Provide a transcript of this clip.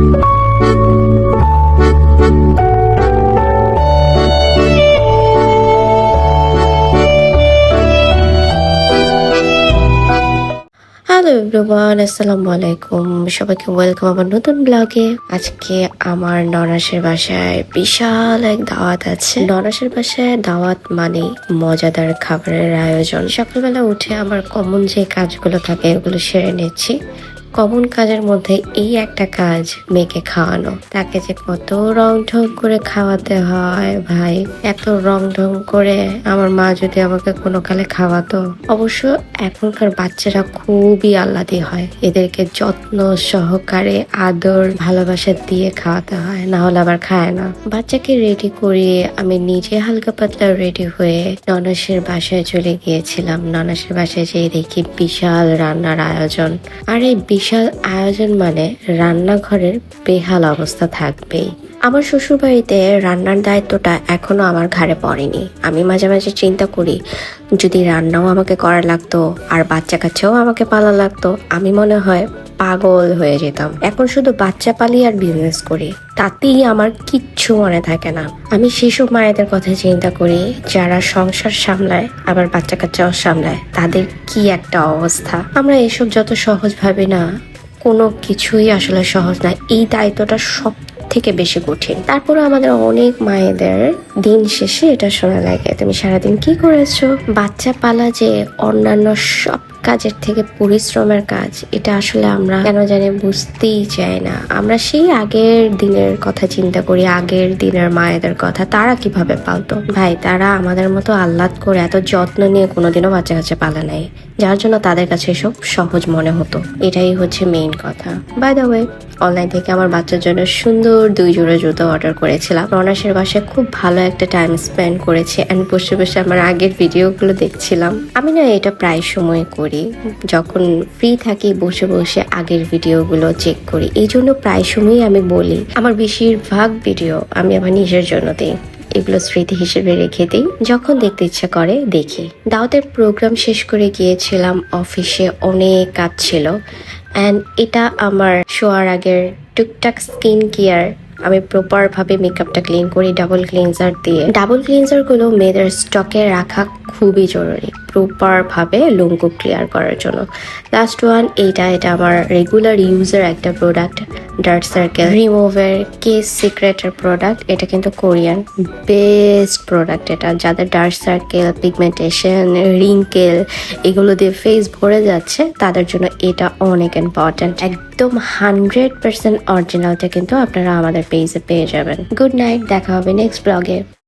Hello everyone, আসসালামু আলাইকুম। সবাইকে ওয়েলকাম আমার নতুন ব্লগে। আজকে আমার ননাসের বাসায় বিশাল এক দাওয়াত আছে। ননাসের বাসায় দাওয়াত মানে মজাদার খাবারের আয়োজন। সকালবেলা উঠে আমার কমন যে কাজগুলো থাকে এগুলো সেরে নিচ্ছি। কমন কাজের মধ্যে এই একটা কাজ, মেয়েকে খাওয়ানো। তাকে যে কত রং ঢং করে খাওয়াতে হয় ভাই, এত রং ঢং করে আমার মা যদি আমাকে কোনো কালে খাওয়াতো। অবশ্য এখনকার বাচ্চারা খুবই আহ্লাদি হয়, এদেরকে যত্ন সহকারে আদর ভালোবাসা দিয়ে খাওয়াতে হয়, না হলে আবার খায় না। বাচ্চাকে রেডি করিয়ে আমি নিজে হালকা পাতলা রেডি হয়ে ননাসের বাসায় চলে গিয়েছিলাম। ননাসের বাসায় যেয়ে দেখি বিশাল রান্নার আয়োজন। আর এই বিশাল আয়োজন মানে রান্নাঘরের বেহাল অবস্থা থাকবেই। আমার শ্বশুর বাড়িতে রান্নার দায়িত্বটা এখনো আমার ঘাড়ে পড়েনি। আমি মাঝে মাঝে চিন্তা করি, যদি রান্নাও আমাকে করা লাগতো আর বাচ্চা কাচ্চাও আমাকে পালা লাগতো, আমি মনে হয় পাগল হয়ে যেতাম। এখন শুধু বাচ্চা পালি আর বিজনেস করি, তাতেই আমার কিচ্ছু মনে থাকে না। আমি সেসব মায়েদের কথা চিন্তা করি যারা সংসার সামলায় আবার বাচ্চা কাচ্চাও সামলায়, তাদের কি একটা অবস্থা। আমরা এসব যত সহজ ভাবি না, কোনো কিছুই আসলে সহজ না। এই দায়িত্বটা সব থেকে বেশি কঠিন। তারপরে আমাদের অনেক মায়েদের দিন শেষে এটা শোনা লাগে, তুমি সারাদিন কি করেছো। বাচ্চা পালা যে অন্যান্য সব কাজের থেকে পরিশ্রমের কাজ, এটা আসলে আমরা কেন জানি বুঝতেই চাই না। আমরা সেই আগের দিনের কথা চিন্তা করি, আগের দিনের মায়েদের কথা, তারা কিভাবে পালতো। ভাই, তারা আমাদের মতো আহ্লাদ করে এত যত্ন নিয়ে কোনোদিনও বাচ্চা কাচ্চা পালে নাই, যার জন্য তাদের কাছে এসব সহজ মনে হতো। এটাই হচ্ছে মেইন কথা। বাই দ্য ওয়ে, অনলাইন থেকে আমার বাচ্চার জন্য সুন্দর 2 জোড়া জুতো অর্ডার করেছিলাম। রনাসের বাসায় খুব ভালো একটা টাইম স্পেন্ড করেছি অ্যান্ড বসে বসে আমার আগের ভিডিওগুলো দেখছিলাম। আমি না এটা প্রায় সময় করি, যখন ফ্রি থাকি বসে বসে আগের ভিডিওগুলো চেক করি। এই জন্য প্রায় সময়ই আমি বলি, আমার বেশিরভাগ ভিডিও আমি আমার নিজের জন্য দিই। এগুলো স্মৃতি হিসেবে রেখে দিই, যখন দেখতে ইচ্ছা করে দেখি। দাওয়াতের প্রোগ্রাম শেষ করে গিয়েছিলাম, অফিসে অনেক কাজ ছিল অ্যান্ড এটা আমার শোয়ার আগের টুকটাক স্কিন কেয়ার। আমি প্রপার ভাবে মেকআপটা ক্লিন করি ডাবল ক্লিনজার দিয়ে। ডাবল ক্লিনজার গুলো মেয়েদের স্টকে রাখা খুবই জরুরি, প্রপার ভাবে লুঙ্গু ক্লিয়ার করার জন্য। লাস্ট ওয়ান, এটা আমার রেগুলার ইউজের একটা প্রোডাক্ট, ডার্ক সার্কেল রিমুভার কেস সিক্রেটের প্রোডাক্ট। এটা কিন্তু কোরিয়ান বেস্ট প্রোডাক্ট। এটা যাদের ডার্ক সার্কেল, পিগমেন্টেশন, রিঙ্কেল এগুলো দিয়ে ফেস ভরে যাচ্ছে, তাদের জন্য এটা অনেক ইম্পর্টেন্ট। একদম 100% অরিজিনালটা কিন্তু আপনারা আমাদের পেজে পেয়ে যাবেন। গুড নাইট, দেখা হবে নেক্সট ব্লগে।